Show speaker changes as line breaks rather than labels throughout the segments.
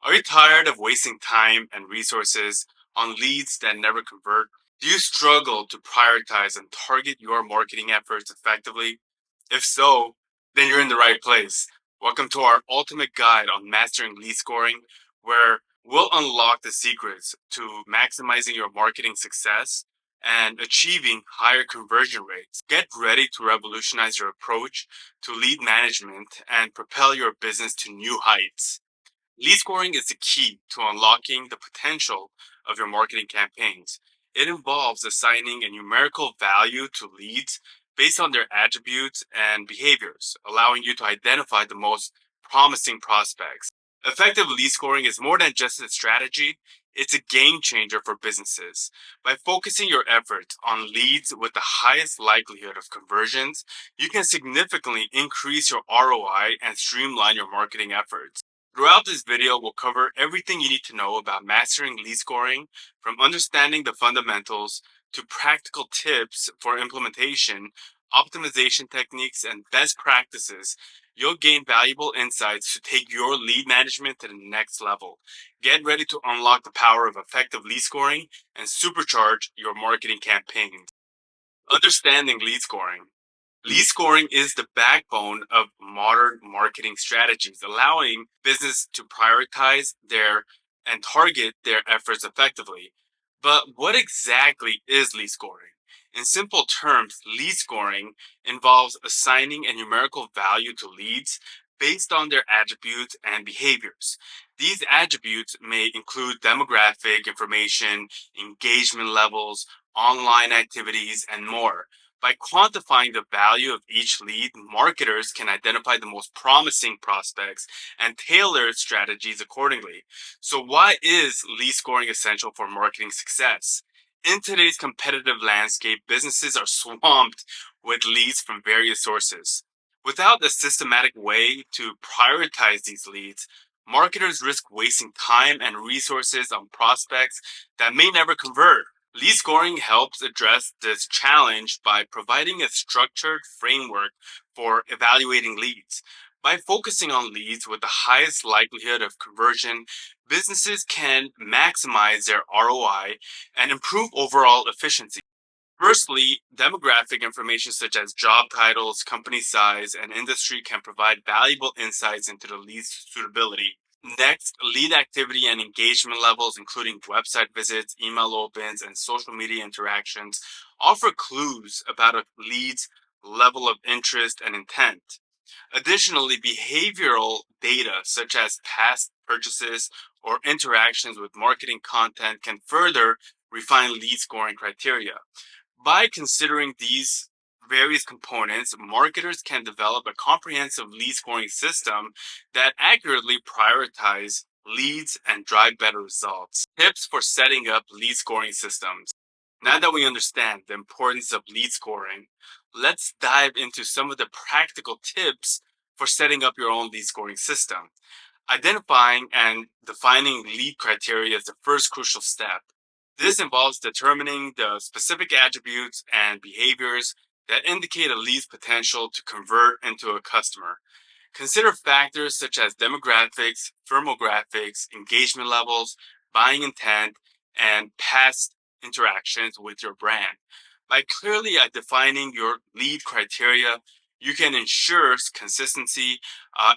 Are you tired of wasting time and resources on leads that never convert? Do you struggle to prioritize and target your marketing efforts effectively? If so, then you're in the right place. Welcome to our ultimate guide on mastering lead scoring, where we'll unlock the secrets to maximizing your marketing success and achieving higher conversion rates. Get ready to revolutionize your approach to lead management and propel your business to new heights. Lead scoring is the key to unlocking the potential of your marketing campaigns. It involves assigning a numerical value to leads based on their attributes and behaviors, allowing you to identify the most promising prospects. Effective lead scoring is more than just a strategy, it's a game changer for businesses. By focusing your efforts on leads with the highest likelihood of conversions, you can significantly increase your ROI and streamline your marketing efforts. Throughout this video, we'll cover everything you need to know about mastering lead scoring, from understanding the fundamentals to practical tips for implementation, optimization techniques, and best practices. You'll gain valuable insights to take your lead management to the next level. Get ready to unlock the power of effective lead scoring and supercharge your marketing campaigns. Understanding lead scoring. Lead scoring is the backbone of modern marketing strategies, allowing business to prioritize their and target their efforts effectively. But what exactly is lead scoring? In simple terms, lead scoring involves assigning a numerical value to leads based on their attributes and behaviors. These attributes may include demographic information, engagement levels, online activities, and more. By quantifying the value of each lead, marketers can identify the most promising prospects and tailor strategies accordingly. So, why is lead scoring essential for marketing success? In today's competitive landscape, businesses are swamped with leads from various sources. Without a systematic way to prioritize these leads, marketers risk wasting time and resources on prospects that may never convert. Lead scoring helps address this challenge by providing a structured framework for evaluating leads. By focusing on leads with the highest likelihood of conversion, businesses can maximize their ROI and improve overall efficiency. Firstly, demographic information such as job titles, company size, and industry can provide valuable insights into the lead's suitability. Next, lead activity and engagement levels, including website visits, email opens, and social media interactions, offer clues about a lead's level of interest and intent. Additionally, behavioral data such as past purchases or interactions with marketing content can further refine lead scoring criteria. By considering these various components, marketers can develop a comprehensive lead scoring system that accurately prioritize leads and drive better results. Tips for setting up lead scoring systems. Now that we understand the importance of lead scoring, let's dive into some of the practical tips for setting up your own lead scoring system. Identifying and defining lead criteria is the first crucial step. This involves determining the specific attributes and behaviors that indicate a lead's potential to convert into a customer. Consider factors such as demographics, firmographics, engagement levels, buying intent, and past interactions with your brand. By clearly defining your lead criteria, you can ensure consistency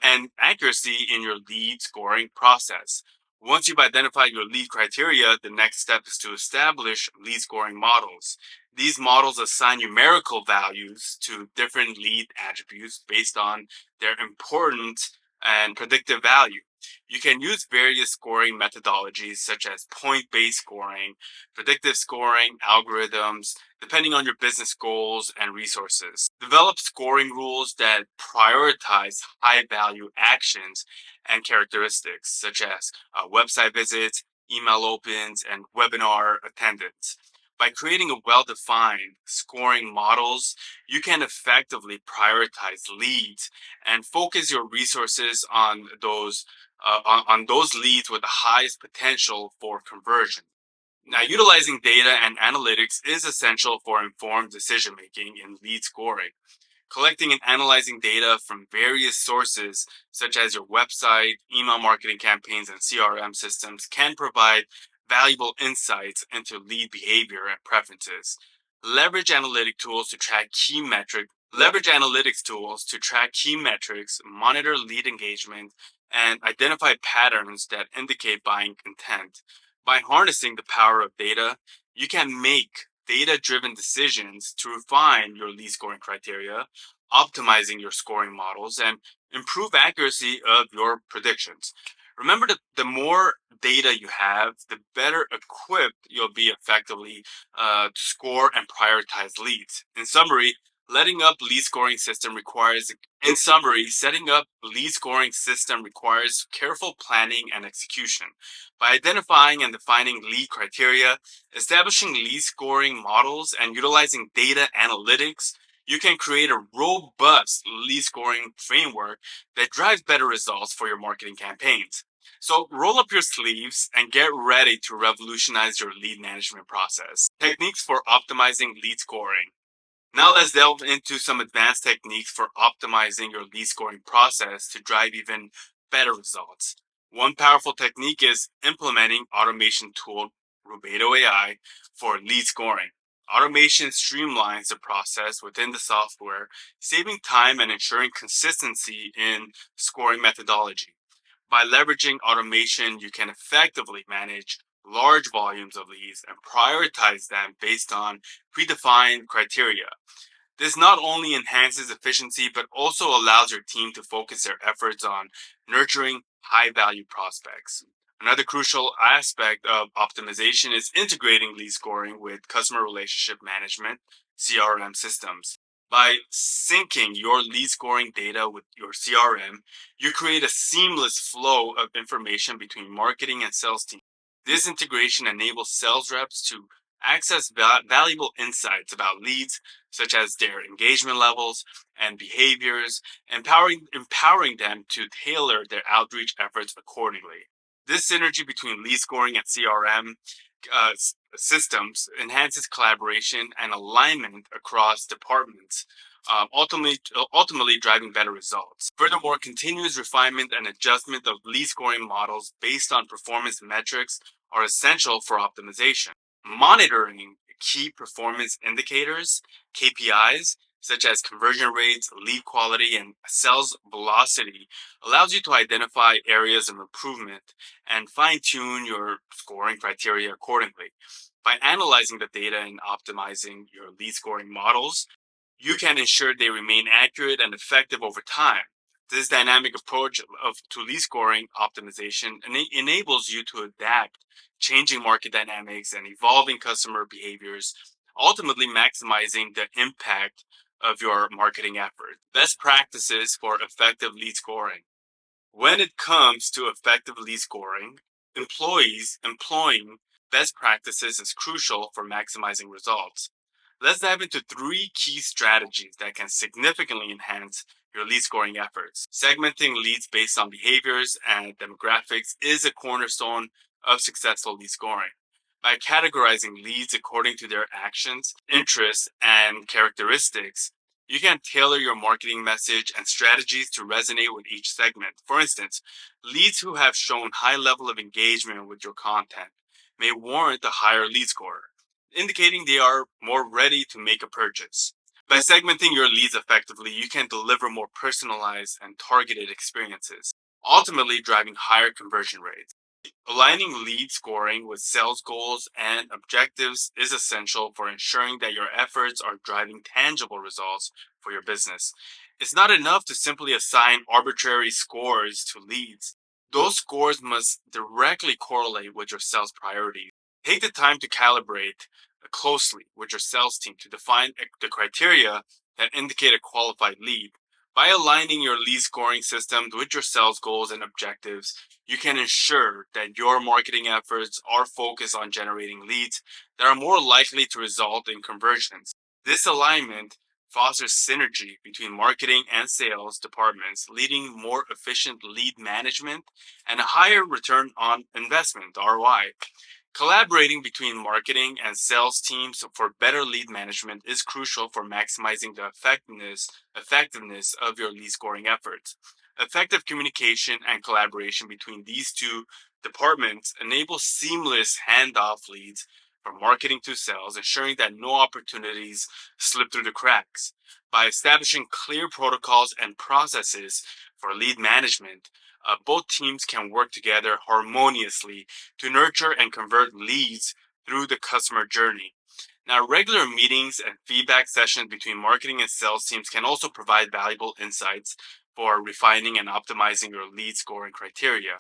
and accuracy in your lead scoring process. Once you've identified your lead criteria, the next step is to establish lead scoring models. These models assign numerical values to different lead attributes based on their importance and predictive value. You can use various scoring methodologies such as point based scoring, predictive scoring, algorithms, depending on your business goals and resources. Develop scoring rules that prioritize high value actions and characteristics such as website visits, email opens, and webinar attendance. By creating a well-defined scoring models, you can effectively prioritize leads and focus your resources on those leads with the highest potential for conversion. Now, utilizing data and analytics is essential for informed decision making in lead scoring. Collecting and analyzing data from various sources, such as your website, email marketing campaigns, and CRM systems, can provide valuable insights into lead behavior and preferences. Leverage analytic tools to track key metrics. Leverage analytics tools to track key metrics, monitor lead engagement, and identify patterns that indicate buying intent. By harnessing the power of data, you can make data driven decisions to refine your lead scoring criteria, optimizing your scoring models, and improve accuracy of your predictions. Remember that the more data you have, the better equipped you'll be effectively to score and prioritize leads. Letting up lead scoring system requires in summary, setting up lead scoring system requires careful planning and execution. By identifying and defining lead criteria, establishing lead scoring models, and utilizing data analytics, you can create a robust lead scoring framework that drives better results for your marketing campaigns. So roll up your sleeves and get ready to revolutionize your lead management process. Techniques for optimizing lead scoring. Now let's delve into some advanced techniques for optimizing your lead scoring process to drive even better results. One powerful technique is implementing automation tool Rubedo AI for lead scoring. Automation streamlines the process within the software, saving time and ensuring consistency in scoring methodology. By leveraging automation, you can effectively manage large volumes of leads and prioritize them based on predefined criteria. This not only enhances efficiency, but also allows your team to focus their efforts on nurturing high value prospects. Another crucial aspect of optimization is integrating lead scoring with customer relationship management (CRM) systems. By syncing your lead scoring data with your CRM, you create a seamless flow of information between marketing and sales teams. This integration enables sales reps to access valuable insights about leads, such as their engagement levels and behaviors, empowering them to tailor their outreach efforts accordingly. This synergy between lead scoring and CRM systems enhances collaboration and alignment across departments, ultimately driving better results. Furthermore, continuous refinement and adjustment of lead scoring models based on performance metrics are essential for optimization. Monitoring key performance indicators, KPIs, such as conversion rates, lead quality, and sales velocity, allows you to identify areas of improvement and fine tune your scoring criteria accordingly. By analyzing the data and optimizing your lead scoring models, you can ensure they remain accurate and effective over time. This dynamic approach to lead scoring optimization enables you to adapt changing market dynamics and evolving customer behaviors, ultimately maximizing the impact of your marketing effort. Best practices for effective lead scoring. When it comes to effective lead scoring, employing best practices is crucial for maximizing results. Let's dive into three key strategies that can significantly enhance your lead scoring efforts. Segmenting leads based on behaviors and demographics is a cornerstone of successful lead scoring. By categorizing leads according to their actions, interests, and characteristics, you can tailor your marketing message and strategies to resonate with each segment. For instance, leads who have shown high level of engagement with your content may warrant a higher lead score, indicating they are more ready to make a purchase. By segmenting your leads effectively, you can deliver more personalized and targeted experiences, ultimately driving higher conversion rates. Aligning lead scoring with sales goals and objectives is essential for ensuring that your efforts are driving tangible results for your business. It's not enough to simply assign arbitrary scores to leads. Those scores must directly correlate with your sales priorities. Take the time to calibrate closely with your sales team to define the criteria that indicate a qualified lead. By aligning your lead scoring system with your sales goals and objectives, you can ensure that your marketing efforts are focused on generating leads that are more likely to result in conversions. This alignment fosters synergy between marketing and sales departments, leading more efficient lead management and a higher return on investment (ROI). Collaborating between marketing and sales teams for better lead management is crucial for maximizing the effectiveness of your lead scoring efforts. Effective communication and collaboration between these two departments enable seamless handoff leads from marketing to sales, ensuring that no opportunities slip through the cracks. By establishing clear protocols and processes for lead management, both teams can work together harmoniously to nurture and convert leads through the customer journey. Now, regular meetings and feedback sessions between marketing and sales teams can also provide valuable insights for refining and optimizing your lead scoring criteria.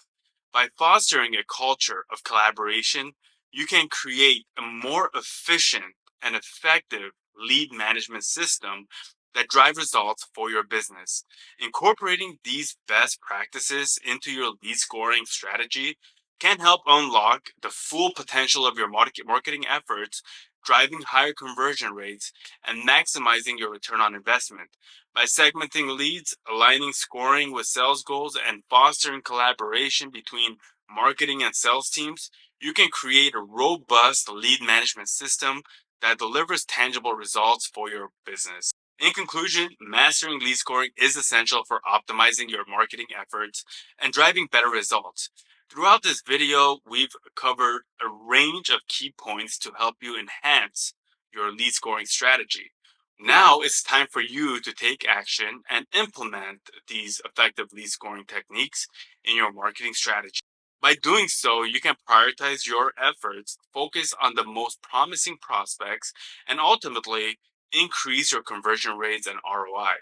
By fostering a culture of collaboration, you can create a more efficient and effective lead management system that drive results for your business. Incorporating these best practices into your lead scoring strategy can help unlock the full potential of your marketing efforts, driving higher conversion rates and maximizing your return on investment. By segmenting leads, aligning scoring with sales goals, and fostering collaboration between marketing and sales teams, you can create a robust lead management system that delivers tangible results for your business. In conclusion, mastering lead scoring is essential for optimizing your marketing efforts and driving better results. Throughout this video, we've covered a range of key points to help you enhance your lead scoring strategy. Now it's time for you to take action and implement these effective lead scoring techniques in your marketing strategy. By doing so, you can prioritize your efforts, focus on the most promising prospects, and ultimately increase your conversion rates and ROI.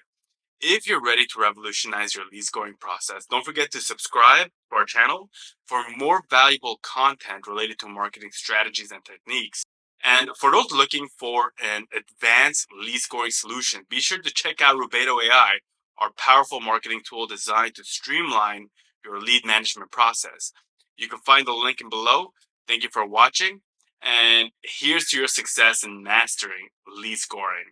If you're ready to revolutionize your lead scoring process, don't forget to subscribe to our channel for more valuable content related to marketing strategies and techniques. And for those looking for an advanced lead scoring solution, be sure to check out Rubedo AI, our powerful marketing tool designed to streamline your lead management process. You can find the link in below. Thank you for watching, and here's to your success in mastering lead scoring.